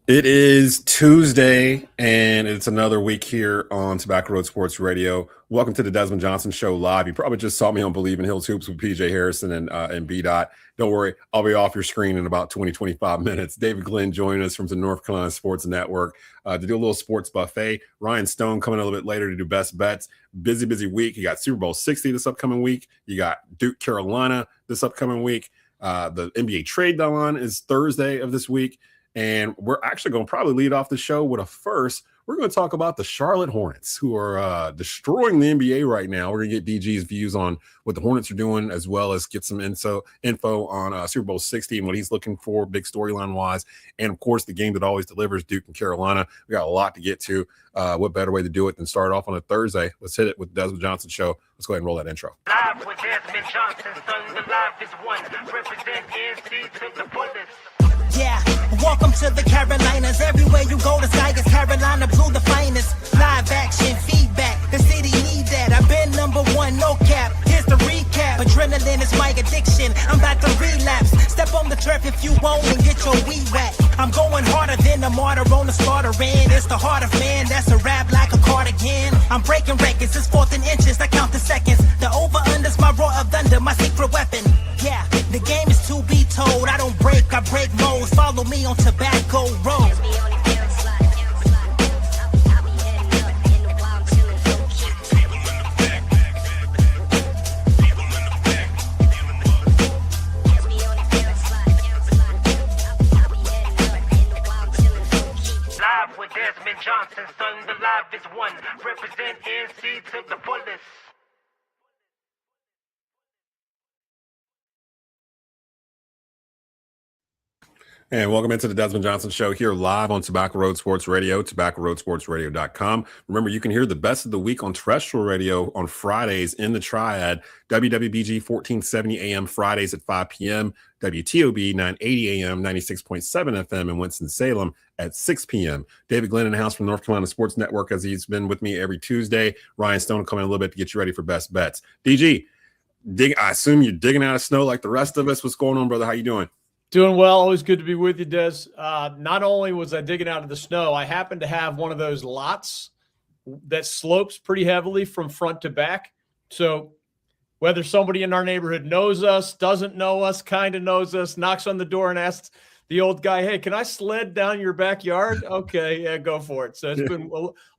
It is Tuesday, and it's another week here on Tobacco Road Sports Radio. Welcome to the Desmond Johnson Show live. You probably just saw me on Believe in Hills Hoops with PJ Harrison and B. Dot. Don't worry, I'll be off your screen in about 25 minutes. David Glenn joining us from the North Carolina Sports Network to do a little sports buffet. Ryan Stone coming a little bit later to do best bets. Busy week. You got Super Bowl 60 this upcoming week. You got Duke, Carolina this upcoming week. The NBA trade deadline is Thursday of this week. And we're actually going to probably lead off the show with a first. We're going to talk about the Charlotte Hornets, who are destroying the NBA right now. We're going to get DG's views on what the Hornets are doing, as well as get some info on Super Bowl 60 and what he's looking for, big storyline-wise. And, of course, the game that always delivers, Duke and Carolina. We got a lot to get to. What better way to do it than start off on a Thursday? Let's hit it with the Desmond Johnson Show. Let's go ahead and roll that intro. Live with Desmond Johnson, son, the live is one. Represent NC to the fullest. Yeah, welcome to the Carolinas. Everywhere you go, the sky is Carolina blue, the finest. Live action, feedback, the city need that. I've been number one, no cap. Here's the recap. Adrenaline is my addiction. I'm about to relapse. Step on the turf if you want and get your wee wet. I'm going harder than a martyr on the slaughter end. It's the heart of man, that's a rap like a cardigan. I'm breaking records, it's fourth and inches. I count the seconds. The over-under's my roar of thunder, my secret weapon. Yeah, the game is to be told. I don't break, I break modes. Follow me on Tobacco Road. Live with Desmond Johnson, son, the live is one. Represent NC to the fullest. And welcome into the Desmond Johnson Show here live on Tobacco Road Sports Radio, tobaccoroadsportsradio.com. Remember, you can hear the best of the week on terrestrial radio on Fridays in the Triad, WWBG 1470 AM Fridays at 5 p.m., WTOB 980 AM, 96.7 FM in Winston-Salem at 6 p.m. David Glenn in the house from North Carolina Sports Network, as he's been with me every Tuesday. Ryan Stone coming in a little bit to get you ready for best bets. DG, I assume you're digging out of snow like the rest of us. What's going on, brother? How you doing? Doing well. Always good to be with you, Des. Not only was I digging out of the snow, I happen to have one of those lots that slopes pretty heavily from front to back. So whether somebody in our neighborhood knows us, doesn't know us, kind of knows us, knocks on the door and asks the old guy, hey, can I sled down your backyard? Okay, yeah, go for it. So it's been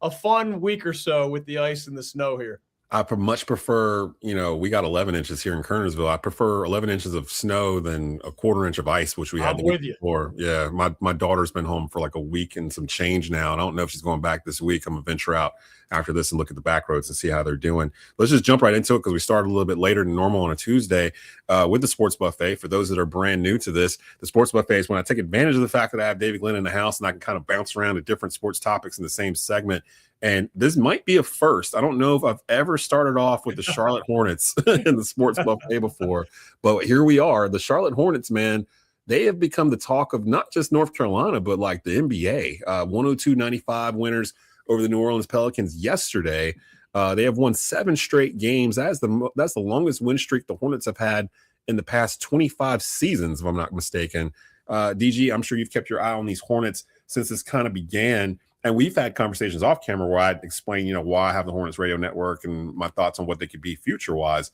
a fun week or so with the ice and the snow here. I much prefer, we got 11 inches here in Kernersville. I prefer 11 inches of snow than a quarter inch of ice, which we had the week before. Yeah, my daughter's been home for like a week and some change now. And I don't know if she's going back this week. I'm going to venture out after this and look at the back roads and see how they're doing. Let's just jump right into it because we started a little bit later than normal on a Tuesday with the Sports Buffet. For those that are brand new to this, the Sports Buffet is when I take advantage of the fact that I have David Glenn in the house and I can kind of bounce around to different sports topics in the same segment. And this might be a first. I don't know if I've ever started off with the Charlotte Hornets in the Sports Buffet before, but here we are. The Charlotte Hornets, man, they have become the talk of not just North Carolina, but like the NBA. 102-95 winners over the New Orleans Pelicans yesterday. They have won 7 straight games. That's the longest win streak the Hornets have had in the past 25 seasons, if I'm not mistaken. DG, I'm sure you've kept your eye on these Hornets since this kind of began. And we've had conversations off camera where I'd explain, why I have the Hornets radio network and my thoughts on what they could be future-wise.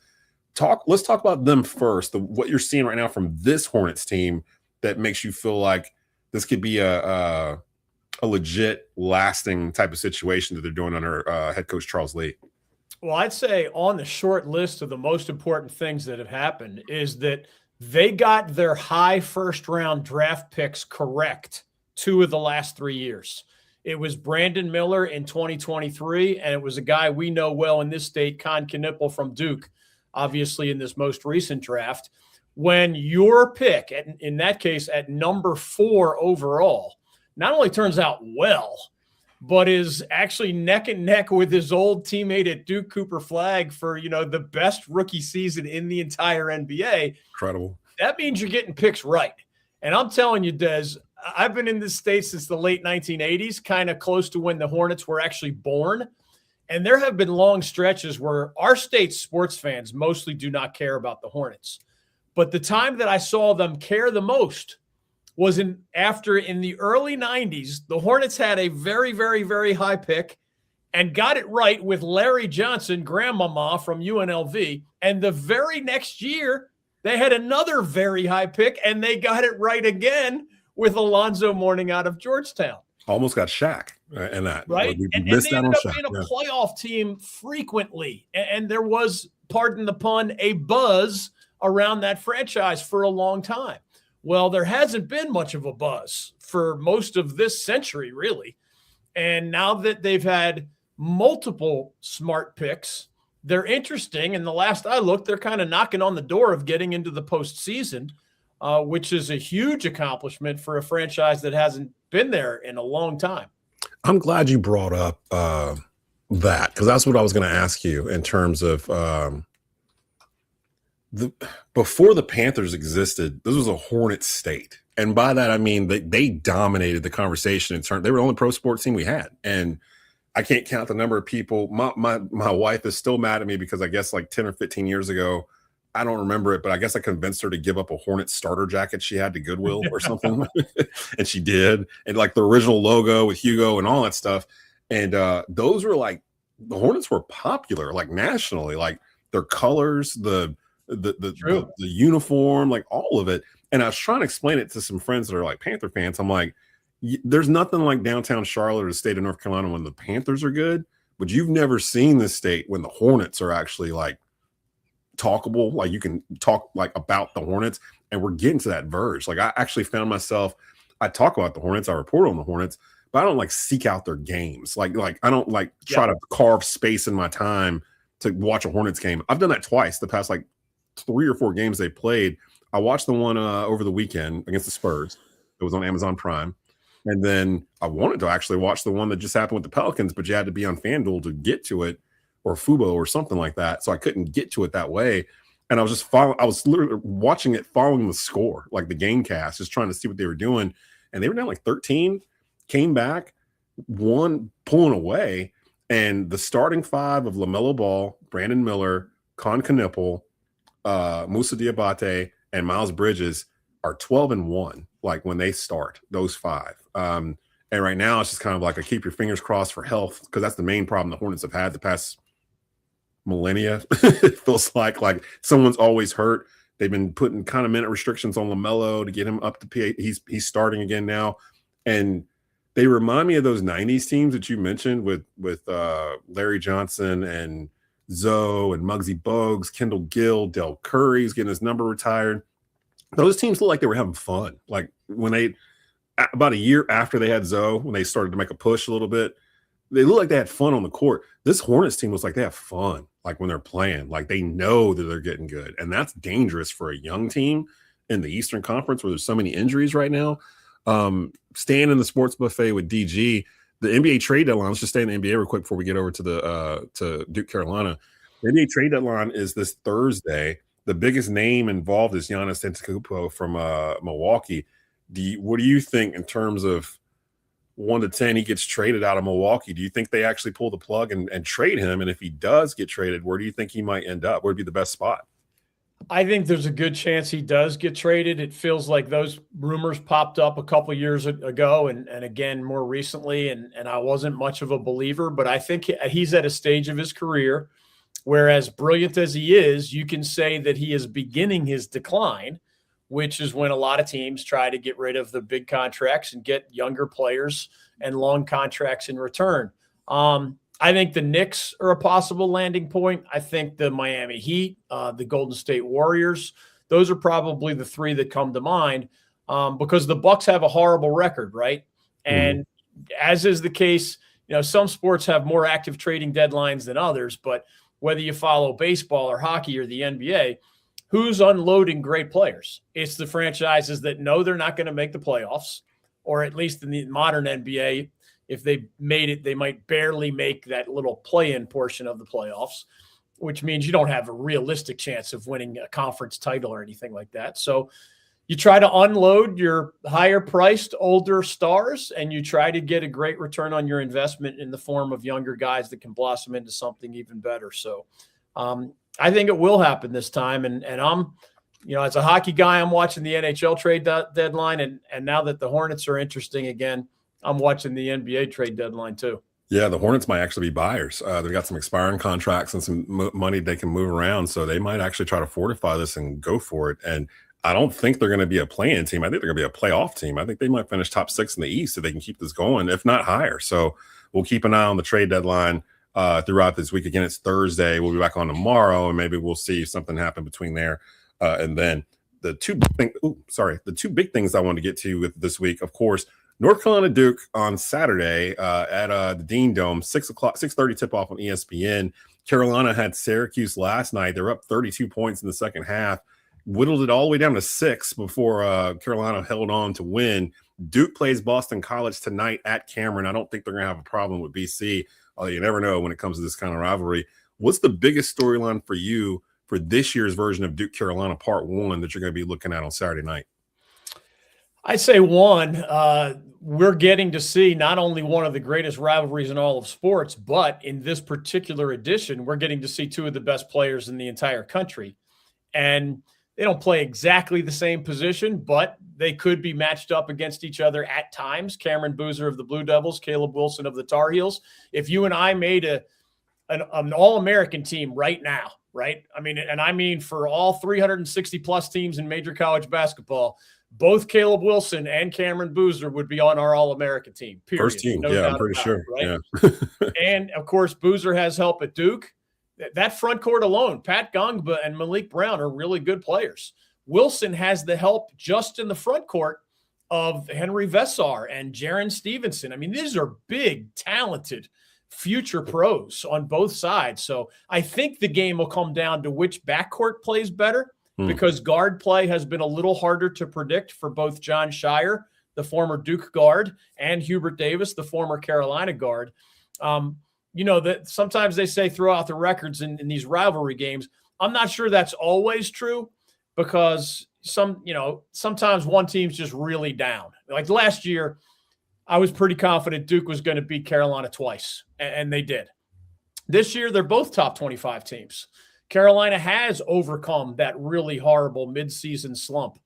Let's talk about them first. What you're seeing right now from this Hornets team that makes you feel like this could be a legit, lasting type of situation that they're doing under head coach Charles Lee. Well, I'd say on the short list of the most important things that have happened is that they got their high first-round draft picks correct 2 of the last 3 years. It was Brandon Miller in 2023, and it was a guy we know well in this state, Con Knipple from Duke, obviously in this most recent draft. When your pick, in that case, at number 4 overall, not only turns out well, but is actually neck and neck with his old teammate at Duke, Cooper Flagg, for, the best rookie season in the entire NBA. Incredible. That means you're getting picks right. And I'm telling you, Des, I've been in this state since the late 1980s, kind of close to when the Hornets were actually born. And there have been long stretches where our state's sports fans mostly do not care about the Hornets. But the time that I saw them care the most was in the early 90s, the Hornets had a very, very, very high pick and got it right with Larry Johnson, grandmama from UNLV. And the very next year, they had another very high pick, and they got it right again with Alonzo Mourning out of Georgetown. Almost got Shaq in that. Right. And they ended up being a playoff team frequently. And there was, pardon the pun, a buzz around that franchise for a long time. Well, there hasn't been much of a buzz for most of this century, really. And now that they've had multiple smart picks, they're interesting. And the last I looked, they're kind of knocking on the door of getting into the postseason, which is a huge accomplishment for a franchise that hasn't been there in a long time. I'm glad you brought up that, because that's what I was going to ask you in terms of before the Panthers existed, this was a Hornet state. And by that, I mean they dominated the conversation in terms. They were the only pro sports team we had. And I can't count the number of people. My wife is still mad at me because I guess like 10 or 15 years ago, I don't remember it, but I guess I convinced her to give up a Hornet starter jacket she had to Goodwill or something. And she did. And like the original logo with Hugo and all that stuff. And those were like, the Hornets were popular, like nationally, like their colors, the uniform, like all of it. And I was trying to explain it to some friends that are like Panther fans. I'm like, there's nothing like downtown Charlotte or the state of North Carolina when the Panthers are good, but you've never seen this state when the Hornets are actually like talkable. Like you can talk like about the Hornets, and we're getting to that verge. Like I actually found myself, I talk about the Hornets, I report on the Hornets, but I don't like seek out their games. Like I don't like try to carve space in my time to watch a Hornets game. I've done that twice the past like 3 or 4 games they played. I watched the one over the weekend against the Spurs. It was on Amazon Prime. And then I wanted to actually watch the one that just happened with the Pelicans, but you had to be on FanDuel to get to it, or Fubo or something like that. So I couldn't get to it that way. And I was just I was literally watching it, following the score, like the game cast, just trying to see what they were doing. And they were down like 13, came back, won, pulling away. And the starting 5 of LaMelo Ball, Brandon Miller, Con Knipple, Moussa Diabate, and Miles Bridges are 12-1, like when they start, those 5. And right now it's just kind of like a keep your fingers crossed for health, because that's the main problem the Hornets have had the past millennia. It feels like someone's always hurt. They've been putting kind of minute restrictions on LaMelo to get him up to PA. He's starting again now. And they remind me of those 90s teams that you mentioned with Larry Johnson and Zoe and Muggsy Bogues, Kendall Gill, Del Curry's getting his number retired. Those teams look like they were having fun. Like when they, about a year after they had Zoe, when they started to make a push a little bit, they look like they had fun on the court. This Hornets team looks like they have fun, like when they're playing, like they know that they're getting good. And that's dangerous for a young team in the Eastern Conference where there's so many injuries right now. Staying in the sports buffet with DG, the NBA trade deadline, let's just stay in the NBA real quick before we get over to the to Duke, Carolina. The NBA trade deadline is this Thursday. The biggest name involved is Giannis Antetokounmpo from Milwaukee. What do you think in terms of 1 to 10? He gets traded out of Milwaukee. Do you think they actually pull the plug and trade him? And if he does get traded, where do you think he might end up? Where would be the best spot? I think there's a good chance he does get traded. It feels like those rumors popped up a couple years ago and again more recently, and I wasn't much of a believer, but I think he's at a stage of his career where, as brilliant as he is, you can say that he is beginning his decline, which is when a lot of teams try to get rid of the big contracts and get younger players and long contracts in return. I think the Knicks are a possible landing point. I think the Miami Heat, the Golden State Warriors, those are probably the 3 that come to mind because the Bucks have a horrible record, right? And as is the case, some sports have more active trading deadlines than others, but whether you follow baseball or hockey or the NBA, who's unloading great players? It's the franchises that know they're not going to make the playoffs, or at least in the modern NBA, if they made it, they might barely make that little play-in portion of the playoffs, which means you don't have a realistic chance of winning a conference title or anything like that. So you try to unload your higher-priced, older stars, and you try to get a great return on your investment in the form of younger guys that can blossom into something even better. So I think it will happen this time, and I'm as a hockey guy, I'm watching the NHL trade deadline, and now that the Hornets are interesting again, I'm watching the NBA trade deadline too. Yeah, the Hornets might actually be buyers. They've got some expiring contracts and some money they can move around, so they might actually try to fortify this and go for it. And I don't think they're going to be a play-in team. I think they're going to be a playoff team. I think they might finish top 6 in the East if they can keep this going, if not higher. So we'll keep an eye on the trade deadline throughout this week. Again, it's Thursday. We'll be back on tomorrow, and maybe we'll see if something happen between there and then. The two big things I wanted to get to with this week, of course, North Carolina Duke on Saturday at the Dean Dome, 6:30 tip-off on ESPN. Carolina had Syracuse last night. They were up 32 points in the second half, whittled it all the way down to 6 before Carolina held on to win. Duke plays Boston College tonight at Cameron. I don't think they're going to have a problem with BC, although you never know when it comes to this kind of rivalry. What's the biggest storyline for you for this year's version of Duke Carolina Part 1 that you're going to be looking at on Saturday night? I say one, we're getting to see not only one of the greatest rivalries in all of sports, but in this particular edition, we're getting to see two of the best players in the entire country. And they don't play exactly the same position, but they could be matched up against each other at times. Cameron Boozer of the Blue Devils, Caleb Wilson of the Tar Heels. If you and I made an All-American team right now, right? I mean for all 360 plus teams in major college basketball, both Caleb Wilson and Cameron Boozer would be on our All-American team. Period. First team, no I'm pretty sure. Right? Yeah. And of course, Boozer has help at Duke. That front court alone, Pat Gongba and Malik Brown are really good players. Wilson has the help just in the front court of Henry Vessar and Jaron Stevenson. I mean, these are big, talented future pros on both sides. So I think the game will come down to which backcourt plays better, because guard play has been a little harder to predict for both John Shire, the former Duke guard, and Hubert Davis, the former Carolina guard. That sometimes they say throw out the records in these rivalry games. I'm not sure that's always true, because sometimes one team's just really down. Like last year, I was pretty confident Duke was going to beat Carolina twice, and they did. This year, they're both top 25 teams. Carolina has overcome that really horrible midseason slump.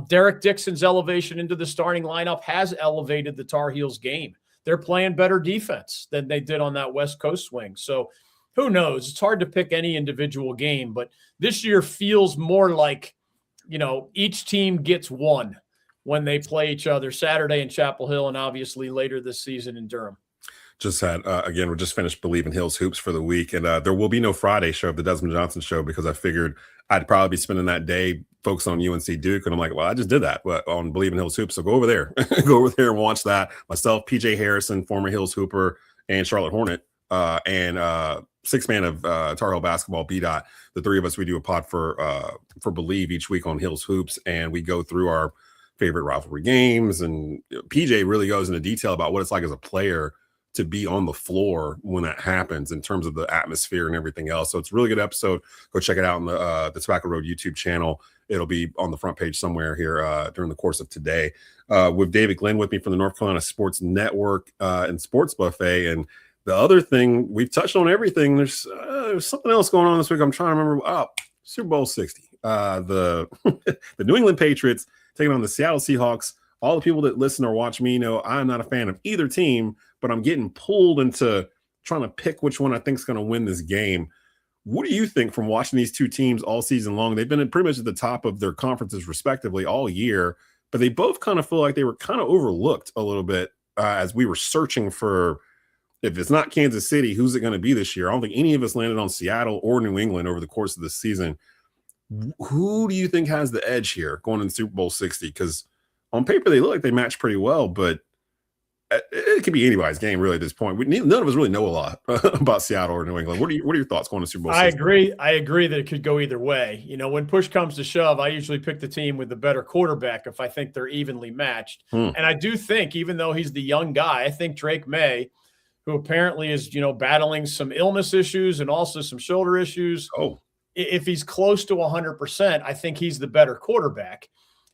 Derek Dixon's elevation into the starting lineup has elevated the Tar Heels game. They're playing better defense than they did on that West Coast swing. So who knows? It's hard to pick any individual game, but this year feels more like, each team gets one when they play each other Saturday in Chapel Hill and obviously later this season in Durham. Just had, again, we just finished Believe in Hills Hoops for the week, and there will be no Friday show of the Desmond Johnson show, because I figured I'd probably be spending that day focused on UNC Duke, and I'm like, well, I just did that on Believe in Hills Hoops, so go over there. Go over there and watch that. Myself, PJ Harrison, former Hills Hooper, and Charlotte Hornet, and six-man of Tar Heel Basketball, B-Dot. The three of us, we do a pod for Believe each week on Hills Hoops, and we go through our favorite rivalry games, and PJ really goes into detail about what it's like as a player to be on the floor when that happens in terms of the atmosphere and everything else. So it's a really good episode. Go check it out on the Tobacco Road YouTube channel. It'll be on the front page somewhere here during the course of today. With David Glenn with me from the North Carolina Sports Network and Sports Buffet. And the other thing, we've touched on everything. There's something else going on this week. I'm trying to remember. Oh, Super Bowl 60. The New England Patriots taking on the Seattle Seahawks. All the people that listen or watch me know I'm not a fan of either team, but I'm getting pulled into trying to pick which one I think is going to win this game. What do you think from watching these two teams all season long? They've been pretty much at the top of their conferences respectively all year, but they both kind of feel like they were kind of overlooked a little bit as we were searching for, if it's not Kansas City, who's it going to be this year? I don't think any of us landed on Seattle or New England over the course of the season. Who do you think has the edge here going into Super Bowl 60? Because on paper, they look like they match pretty well, but it could be anybody's game really at this point. None of us really know a lot about Seattle or New England. What are your thoughts going to Super Bowl 60? I agree that it could go either way. When push comes to shove, I usually pick the team with the better quarterback if I think they're evenly matched. And I do think, even though he's the young guy, I think Drake May, who apparently is, battling some illness issues and also some shoulder issues. Oh, if he's close to 100%, I think he's the better quarterback.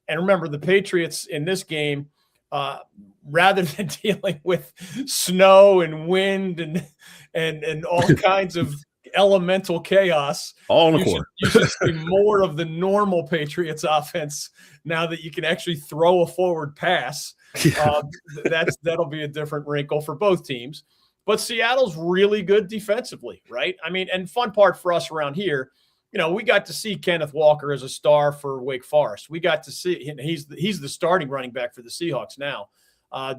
And remember, the Patriots in this game, rather than dealing with snow and wind and all kinds of elemental chaos. All in the corner. You should see more of the normal Patriots offense now that you can actually throw a forward pass. Yeah. That'll be a different wrinkle for both teams. But Seattle's really good defensively, right? I mean, and fun part for us around here, we got to see Kenneth Walker as a star for Wake Forest. We got to see he's the starting running back for the Seahawks now.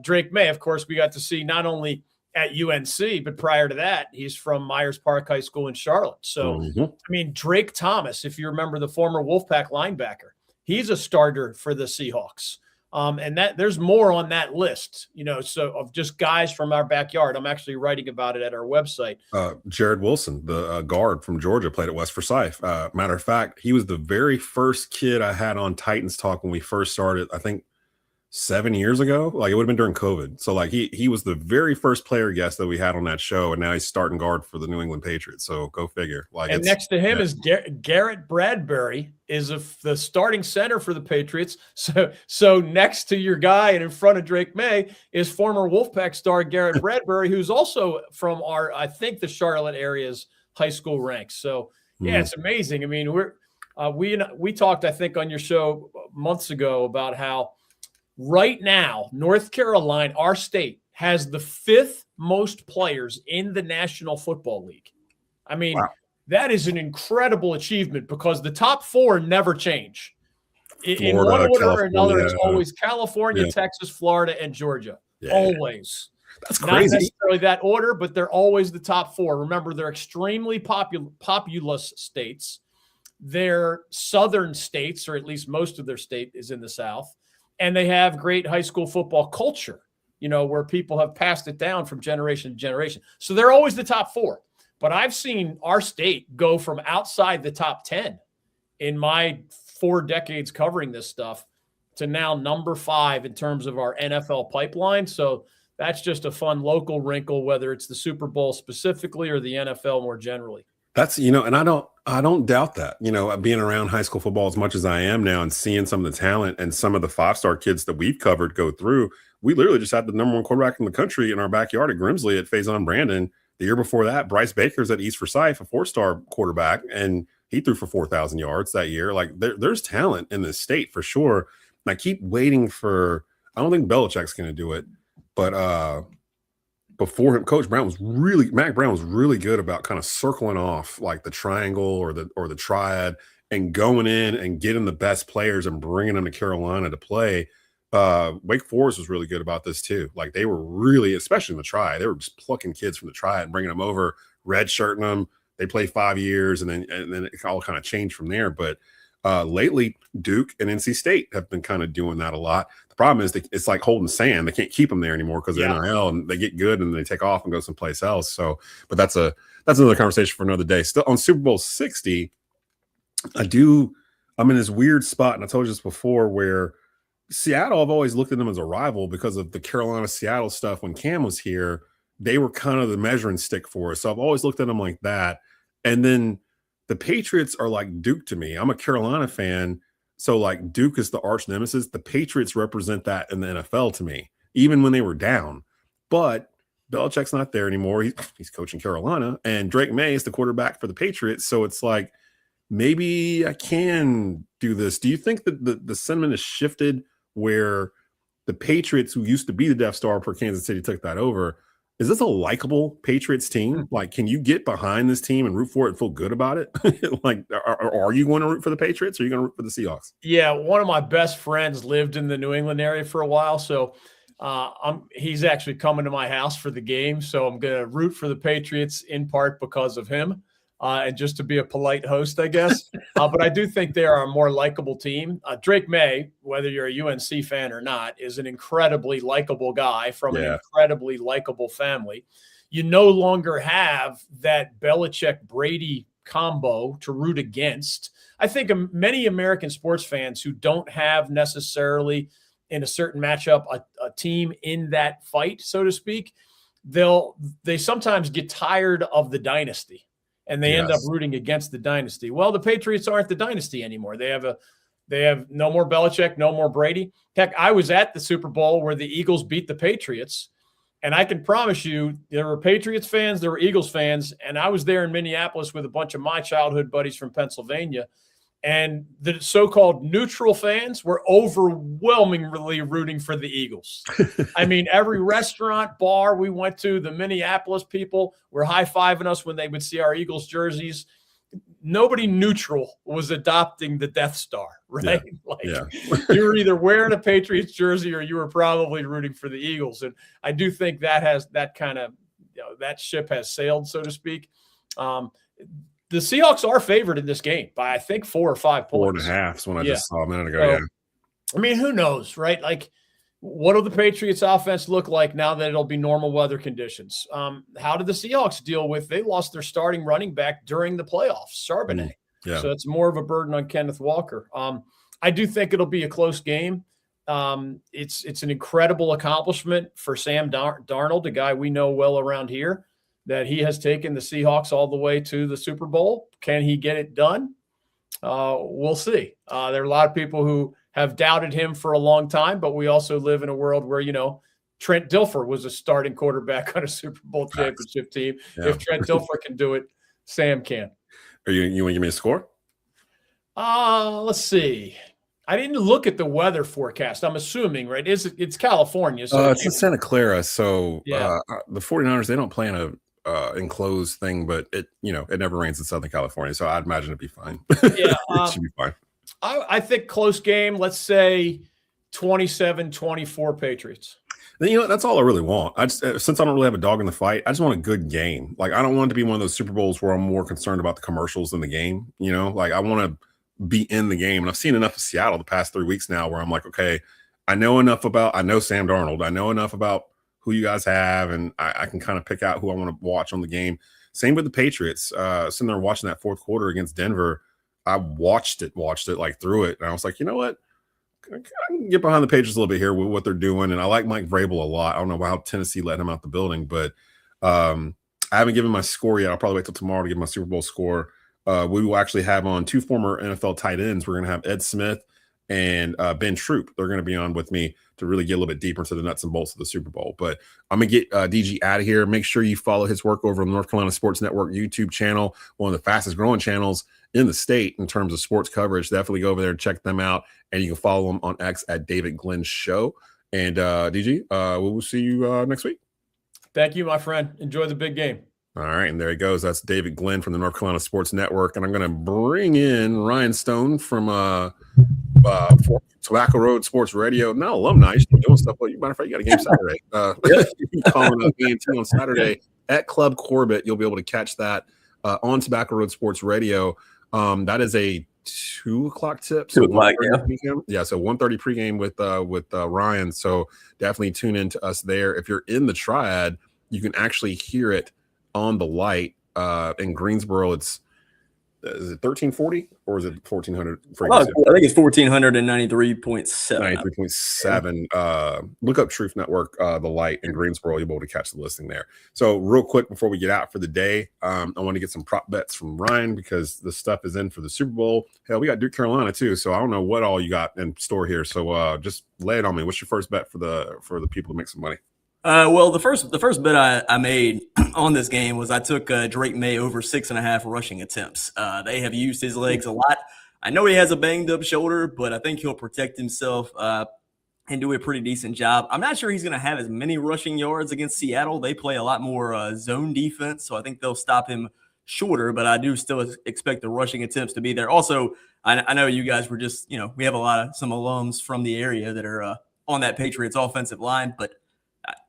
Drake May, of course, we got to see not only at UNC, but prior to that, he's from Myers Park High School in Charlotte. So, I mean, Drake Thomas, if you remember the former Wolfpack linebacker, he's a starter for the Seahawks. And that there's more on that list, so of just guys from our backyard. I'm actually writing about it at our website. Jared Wilson, the guard from Georgia, played at West Forsyth. Matter of fact, he was the very first kid I had on Titans Talk when we first started, I think 7 years ago. Like, it would have been during COVID. So like he was the very first player guest that we had on that show, and now he's starting guard for the New England Patriots. So go figure. Like, and next to him is Garrett Bradbury is the starting center for the Patriots. So next to your guy and in front of Drake May is former Wolfpack star Garrett Bradbury, who's also from I think the Charlotte area's high school ranks. So yeah, it's amazing. I mean, we talked, I think, on your show months ago about how right now, North Carolina, our state, has the 5th most players in the National Football League. I mean, that is an incredible achievement because the top 4 never change. In one order or another, it's always California, Texas, Florida, and Georgia. Yeah. Always. That's crazy. Not necessarily that order, but they're always the top 4. Remember, they're extremely populous states. They're southern states, or at least most of their state is in the South. And they have great high school football culture, where people have passed it down from generation to generation. So they're always the top 4. But I've seen our state go from outside the top 10 in my 4 decades covering this stuff to now number 5 in terms of our NFL pipeline. So that's just a fun local wrinkle, whether it's the Super Bowl specifically or the NFL more generally. That's, and I don't doubt that, being around high school football as much as I am now and seeing some of the talent and some of the 5-star kids that we've covered go through. We literally just had the number 1 quarterback in the country in our backyard at Grimsley at Faison Brandon. The year before that, Bryce Baker's at East Forsyth, a 4-star quarterback, and he threw for 4,000 yards that year. Like, there's talent in this state for sure. And I keep waiting I don't think Belichick's going to do it, but before him, Mac Brown was really good about kind of circling off like the triangle or the triad and going in and getting the best players and bringing them to Carolina to play. Wake Forest was really good about this too. Like, they were really, especially in the triad, they were just plucking kids from the triad and bringing them over, redshirting them. They play 5 years and then it all kind of changed from there. But lately, Duke and NC State have been kind of doing that a lot. The problem is it's like holding sand. They can't keep them there anymore because of NIL, and they get good and they take off and go someplace else. So, but that's another conversation for another day. Still on Super Bowl 60, I'm in this weird spot, and I told you this before, where Seattle, I've always looked at them as a rival because of the Carolina-Seattle stuff. When Cam was here, they were kind of the measuring stick for us. So I've always looked at them like that. And then the Patriots are like Duke to me. I'm a Carolina fan. So like Duke is the arch nemesis. The Patriots represent that in the NFL to me, even when they were down. But Belichick's not there anymore. He's coaching Carolina, and Drake May is the quarterback for the Patriots. So it's like, maybe I can do this. Do you think that the sentiment has shifted where the Patriots, who used to be the Death Star for Kansas City, took that over? Is this a likable Patriots team? Like, can you get behind this team and root for it and feel good about it? Like, are you going to root for the Patriots or are you going to root for the Seahawks? Yeah, one of my best friends lived in the New England area for a while, so he's actually coming to my house for the game, so I'm going to root for the Patriots in part because of him. And just to be a polite host, I guess. But I do think they are a more likable team. Drake May, whether you're a UNC fan or not, is an incredibly likable guy from an incredibly likable family. You no longer have that Belichick-Brady combo to root against. I think many American sports fans who don't have necessarily in a certain matchup a team in that fight, so to speak, they sometimes get tired of the dynasty. And they end up rooting against the dynasty. Well, the Patriots aren't the dynasty anymore. They have no more Belichick, no more Brady. Heck, I was at the Super Bowl where the Eagles beat the Patriots, And I can promise you, there were Patriots fans, there were Eagles fans, and I was there in Minneapolis with a bunch of my childhood buddies from Pennsylvania. And the so-called neutral fans were overwhelmingly rooting for the Eagles. I mean, every restaurant, bar we went to, the Minneapolis people were high-fiving us when they would see our Eagles jerseys. Nobody neutral was adopting the Death Star, right? You were either wearing a Patriots jersey or you were probably rooting for the Eagles. And I do think that has that kind of, that ship has sailed, so to speak. The Seahawks are favored in this game by, I think, 4 or 5 points. 4.5 is when I just saw a minute ago. So, I mean, who knows, right? Like, what will the Patriots offense look like now that it'll be normal weather conditions? How did the Seahawks deal with, they lost their starting running back during the playoffs, Charbonnet. So it's more of a burden on Kenneth Walker. I do think it'll be a close game. It's an incredible accomplishment for Sam Darnold, a guy we know well around here, that he has taken the Seahawks all the way to the Super Bowl. Can he get it done? We'll see. There are a lot of people who have doubted him for a long time, but we also live in a world where, Trent Dilfer was a starting quarterback on a Super Bowl championship team. If Trent Dilfer can do it, Sam can. You want to give me a score? Let's see. I didn't look at the weather forecast. I'm assuming, right? It's California. So it's in Santa Clara. So the 49ers, they don't play in a enclosed thing, but it never rains in Southern California, so I'd imagine it'd be fine. It should be fine. I think close game. Let's say 27-24 Patriots. That's all I really want. Since I don't really have a dog in the fight, I just want a good game. Like, I don't want it to be one of those Super Bowls where I'm more concerned about the commercials than the game. Like, I want to be in the game, and I've seen enough of Seattle the past 3 weeks now where I'm like, okay, I know Sam Darnold. I know enough about who you guys have, and I can kind of pick out who I want to watch on the game. Same with the Patriots. Sitting there watching that fourth quarter against Denver, I watched it like through it, and I was like, you know what? I can get behind the Patriots a little bit here with what they're doing, and I like Mike Vrabel a lot. I don't know how Tennessee let him out the building, but I haven't given my score yet. I'll probably wait till tomorrow to give my Super Bowl score. We will actually have on 2 former NFL tight ends. We're going to have Ed Smith and Ben Troop. They're going to be on with me to really get a little bit deeper into the nuts and bolts of the Super Bowl. But I'm going to get DG out of here. Make sure you follow his work over on the North Carolina Sports Network YouTube channel, one of the fastest growing channels in the state in terms of sports coverage. Definitely go over there and check them out. And you can follow him on X at David Glenn Show. And DG, we will see you next week. Thank you, my friend. Enjoy the big game. All right, and there he goes. That's David Glenn from the North Carolina Sports Network. And I'm going to bring in Ryan Stone from Tobacco Road Sports Radio. Not alumni. You're still doing stuff. But matter of fact, you got a game Saturday. Calling up A&T on Saturday at Club Corbett. You'll be able to catch that on Tobacco Road Sports Radio. That is a 2 o'clock tip. So 2 o'clock, yeah. So 1:30 pregame with Ryan. So definitely tune in to us there. If you're in the Triad, you can actually hear it on the light. In Greensboro, is it 1340 or is it 1400? I think it's 1493.7. 93.7. Look up Truth Network, the light in Greensboro. You'll be able to catch the listing there. So real quick before we get out for the day, I want to get some prop bets from Ryan because the stuff is in for the Super Bowl. Hell, we got Duke Carolina too. So I don't know what all you got in store here. So just lay it on me. What's your first bet for the people to make some money? Well, the first bet I made on this game was I took Drake May over 6.5 rushing attempts. They have used his legs a lot. I know he has a banged up shoulder, but I think he'll protect himself and do a pretty decent job. I'm not sure he's going to have as many rushing yards against Seattle. They play a lot more zone defense, so I think they'll stop him shorter, but I do still expect the rushing attempts to be there. Also, I know you guys were just, we have some alums from the area that are on that Patriots offensive line, but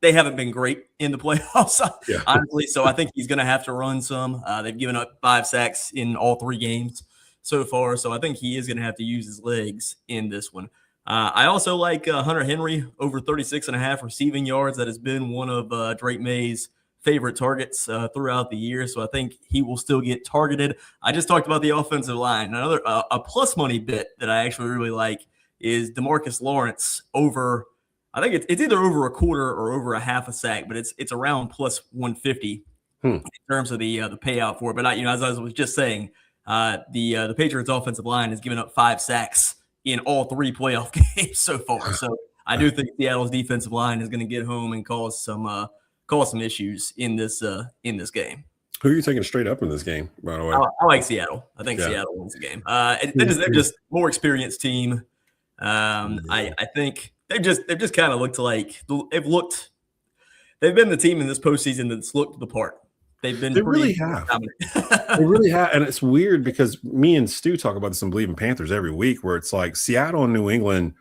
they haven't been great in the playoffs, honestly. So I think he's going to have to run some. They've given up 5 sacks in all 3 games so far. So I think he is going to have to use his legs in this one. I also like Hunter Henry over 36.5 receiving yards. That has been one of Drake May's favorite targets throughout the year. So I think he will still get targeted. I just talked about the offensive line. Another a plus money bet that I actually really like is DeMarcus Lawrence over, I think it's either over a quarter or over a half a sack, but it's around plus 150 in terms of the payout for it. But as I was just saying, the Patriots offensive line has given up 5 sacks in all 3 playoff games so far. So I do think Seattle's defensive line is going to get home and cause some issues in this game. Who are you taking straight up in this game, by the way? I like Seattle. I think Seattle wins the game. They're just more experienced team. I think they've just kind of looked like they've been the team in this postseason that's looked the part. They really have. They really have. And it's weird because me and Stu talk about this in Believe in Panthers every week, where it's like Seattle and New England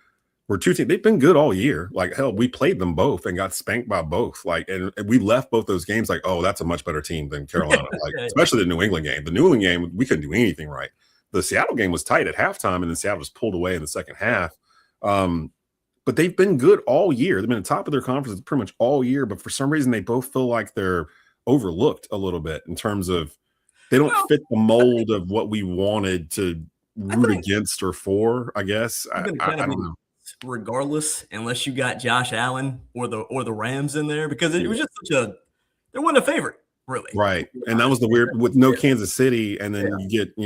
were two teams. They've been good all year. Like, hell, we played them both and got spanked by both. Like, and we left both those games like, oh, that's a much better team than Carolina. Like, especially the New England game. The New England game, we couldn't do anything right. The Seattle game was tight at halftime, and then Seattle just pulled away in the second half. But they've been good all year. They've been at the top of their conference pretty much all year. But for some reason, they both feel like they're overlooked a little bit in terms of they don't fit the mold of what we wanted to root against or for, I guess. I don't know. Regardless, unless you got Josh Allen or the Rams in there, because it was just there wasn't a favorite, really. Right. And that was the weird with no Kansas City, and then you get,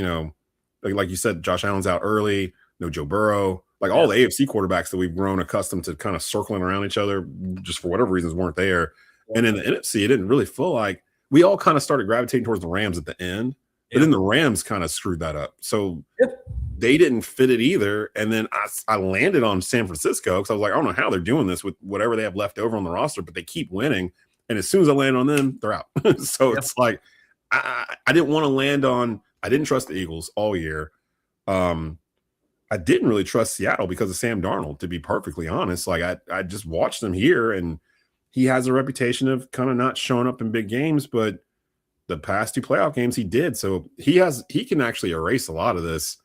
like you said, Josh Allen's out early, no Joe Burrow. Like all the AFC quarterbacks that we've grown accustomed to kind of circling around each other just for whatever reasons weren't there. And in the NFC, it didn't really feel like we all kind of started gravitating towards the Rams at the end, but then the Rams kind of screwed that up. So they didn't fit it either. And then I landed on San Francisco because I was like, I don't know how they're doing this with whatever they have left over on the roster, but they keep winning. And as soon as I land on them, they're out. So it's like I didn't want to land on – I didn't trust the Eagles all year. I didn't really trust Seattle because of Sam Darnold, to be perfectly honest. Like I just watched him here, and he has a reputation of kind of not showing up in big games, but the past two playoff games he did. So he can actually erase a lot of this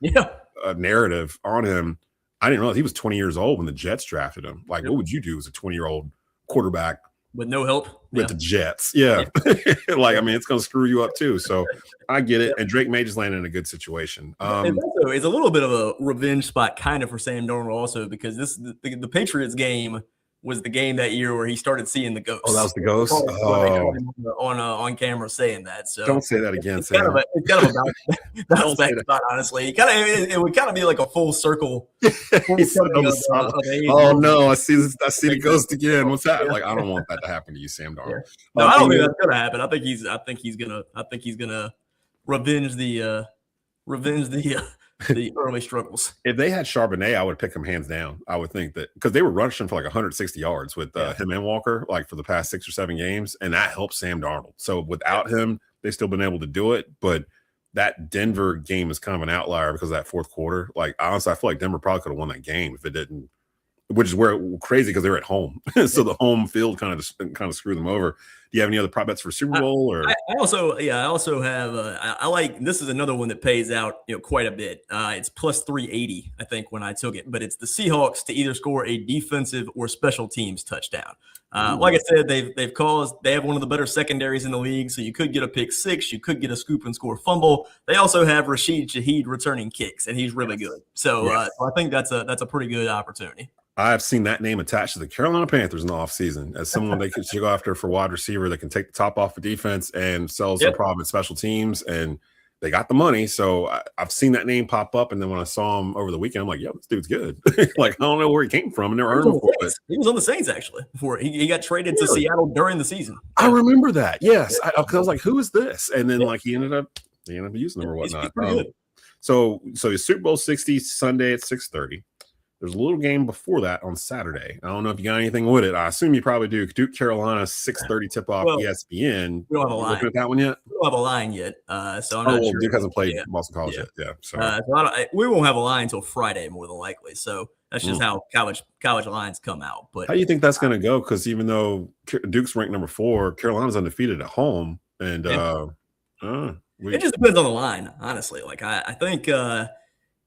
narrative on him. I didn't realize he was 20 years old when the Jets drafted him. Like, what would you do as a 20-year-old quarterback with no help with the Jets? Like, I mean, it's going to screw you up too. So I get it. And Drake May just landed in a good situation. It's a little bit of a revenge spot kind of for Sam Darnold also, because the Patriots game was the game that year where he started seeing the ghost. Oh, that was the ghost? On camera saying that. So don't say that again, it's kind of a bounce back spot, honestly. It would kind of be like a full circle. Oh no, I see the ghost again. What's that? Like, I don't want that to happen to you, Sam Darnold. No, I don't think that's gonna happen. I think he's gonna revenge the early struggles. If they had Charbonnet, I would pick him hands down. I would think that because they were rushing for like 160 yards with him and Walker, like for the past 6 or 7 games, and that helped Sam Darnold. So without him, they've still been able to do it. But that Denver game is kind of an outlier because of that fourth quarter. Like, honestly, I feel like Denver probably could have won that game if it didn't, which is where crazy because they're at home. So the home field kind of screwed them over. Do you have any other prop bets for Super Bowl? Or I also have I like, this is another one that pays out quite a bit. It's plus 380, I think, when I took it, but it's the Seahawks to either score a defensive or special teams touchdown. Like I said, they have one of the better secondaries in the league, so you could get a pick six, you could get a scoop and score fumble. They also have Rashid Shaheed returning kicks, and he's really good. So I think that's a pretty good opportunity. I've seen that name attached to the Carolina Panthers in the offseason as someone they could go after for wide receiver that can take the top off of defense and sell some prominent special teams. And they got the money. So I've seen that name pop up. And then when I saw him over the weekend, I'm like, yo, this dude's good. Like, I don't know where he came from. I never heard him before. But he was on the Saints, actually, before he got traded to Seattle during the season. I remember that. Yes. Because I was like, who is this? And then like he ended up using them or whatnot. So it's Super Bowl 60 Sunday at 6:30. There's a little game before that on Saturday. I don't know if you got anything with it. I assume you probably do. Duke, Carolina, 6:30 tip-off, ESPN. We don't have a line. Looking at that one yet? We don't have a line yet. So I'm not sure. Duke hasn't played Boston College yet. Yeah. So we won't have a line until Friday, more than likely. So that's just how college lines come out. But how do you think that's going to go? Because even though Duke's ranked number 4, Carolina's undefeated at home. And it just depends on the line, honestly. Like I think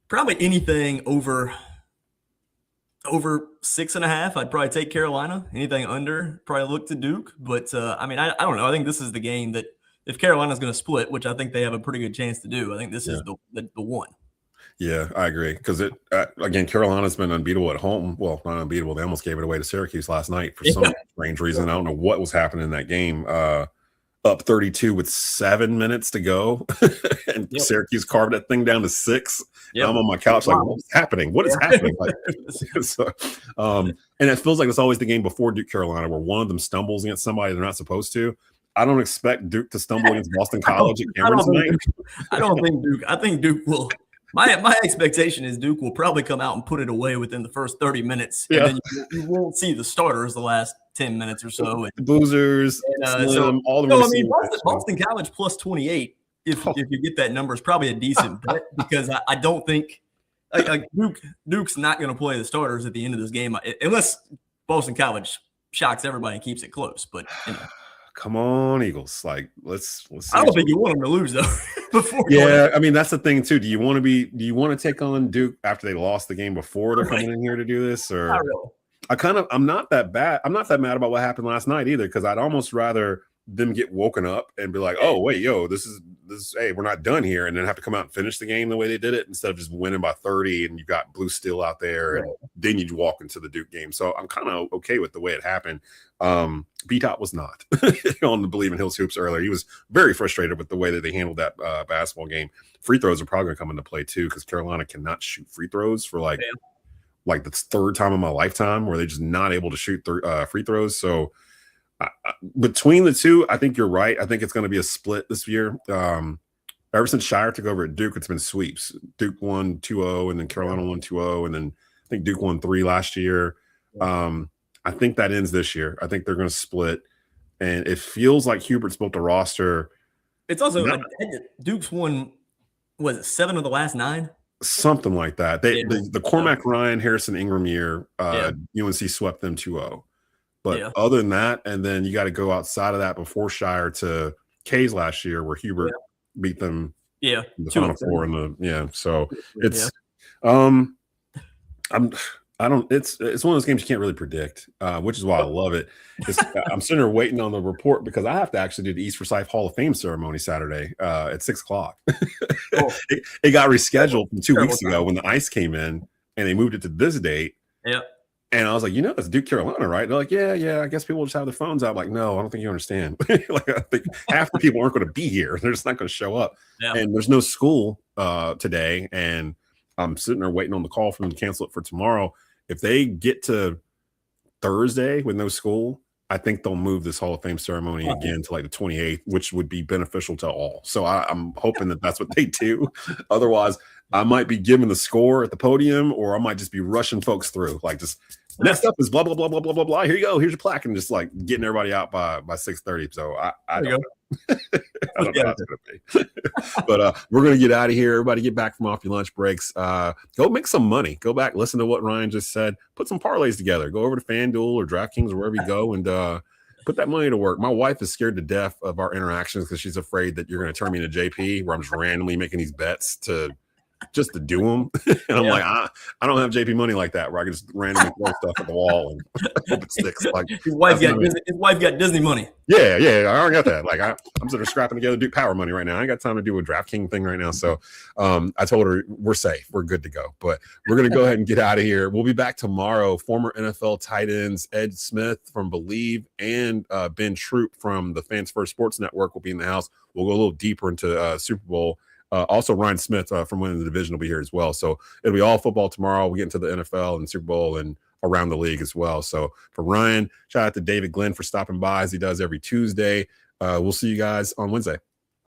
probably anything over 6.5, I'd probably take Carolina. Anything under, probably look to Duke. But I mean, I don't know. I think this is the game that if Carolina's going to split, which I think they have a pretty good chance to do, I think this is the one. Yeah, I agree. Because again, Carolina's been unbeatable at home. Well, not unbeatable. They almost gave it away to Syracuse last night for some strange reason. I don't know what was happening in that game. up 32 with 7 minutes to go, and Syracuse carved that thing down to 6. I'm on my couch like, what's happening? What is happening? Like, so, and it feels like it's always the game before Duke Carolina where one of them stumbles against somebody they're not supposed to. I don't expect Duke to stumble against Boston College at Cameron tonight. I don't think Duke. I think Duke will. My expectation is Duke will probably come out and put it away within the first 30 minutes. And then you won't see the starters the last 10 minutes or so. And, Boozers, Slim, all the Boston College plus 28, if you get that number, is probably a decent bet because I don't think Duke's not going to play the starters at the end of this game unless Boston College shocks everybody and keeps it close. But come on, Eagles! Like let's. I don't think you want them to lose though. I mean that's the thing too. Do you want to take on Duke after they lost the game before they're coming in here to do this? Or not really. I'm not that bad. I'm not that mad about what happened last night either because I'd almost rather them get woken up and be like, oh wait, this is hey, we're not done here, and then have to come out and finish the game the way they did it instead of just winning by 30 and you got Blue Steel out there and then you walk into the Duke game. So I'm kind of okay with the way it happened. B-Top was not on the Believe in Hills Hoops earlier. He was very frustrated with the way that they handled that basketball game. Free throws are probably going to come into play too because Carolina cannot shoot free throws for like the third time in my lifetime where they're just not able to shoot free throws. So between the two, I think you're right. I think it's going to be a split this year. Ever since Shire took over at Duke, it's been sweeps. Duke won 2-0, and then Carolina won 2-0, and then I think Duke won 3 last year. I think that ends this year. I think they're going to split, and it feels like Hubert's built a roster. It's also Duke's won, was it 7 of the last 9? Something like that. The Cormac Ryan, Harrison Ingram year, UNC swept them 2-0. But other than that, and then you got to go outside of that before Shire to K's last year where Hubert beat them in the Final Four so it's it's one of those games you can't really predict, which is why I love it. I'm sitting there waiting on the report because I have to actually do the East Forsyth Hall of Fame ceremony Saturday at 6:00. It got rescheduled from 2 weeks ago when the ice came in and they moved it to this date. And I was like, it's Duke Carolina, right? They're like, yeah. I guess people just have their phones out. I'm like, no, I don't think you understand. Like, I think half the people aren't going to be here. They're just not going to show up. And there's no school today. And I'm sitting there waiting on the call for them to cancel it for tomorrow. If they get to Thursday with no school, I think they'll move this Hall of Fame ceremony again to like the 28th, which would be beneficial to all. So I'm hoping that that's what they do. Otherwise, I might be giving the score at the podium, or I might just be rushing folks through. Like, just next up is blah blah blah blah blah blah blah. Here you go. Here's your plaque, and just like getting everybody out by 6:30. So I don't know. I don't know how it's gonna be. But we're gonna get out of here. Everybody, get back from off your lunch breaks. Go make some money. Go back, listen to what Ryan just said. Put some parlays together. Go over to FanDuel or DraftKings or wherever you go, and put that money to work. My wife is scared to death of our interactions because she's afraid that you're going to turn me into JP, where I'm just randomly making these bets to do them. And I'm like, I don't have JP money like that, where I can just randomly throw stuff at the wall and hope it sticks. Like his wife got Disney money. Yeah, I already got that. Like I'm sort of scrapping together Duke Power money right now. I ain't got time to do a DraftKings thing right now. So I told her we're safe, we're good to go. But we're gonna go ahead and get out of here. We'll be back tomorrow. Former NFL tight ends Ed Smith from Believe and Ben Troop from the Fans First Sports Network will be in the house. We'll go a little deeper into Super Bowl. Also, Ryan Smith from winning the division will be here as well. So it'll be all football tomorrow. We get into the NFL and Super Bowl and around the league as well. So for Ryan, shout out to David Glenn for stopping by as he does every Tuesday. We'll see you guys on Wednesday.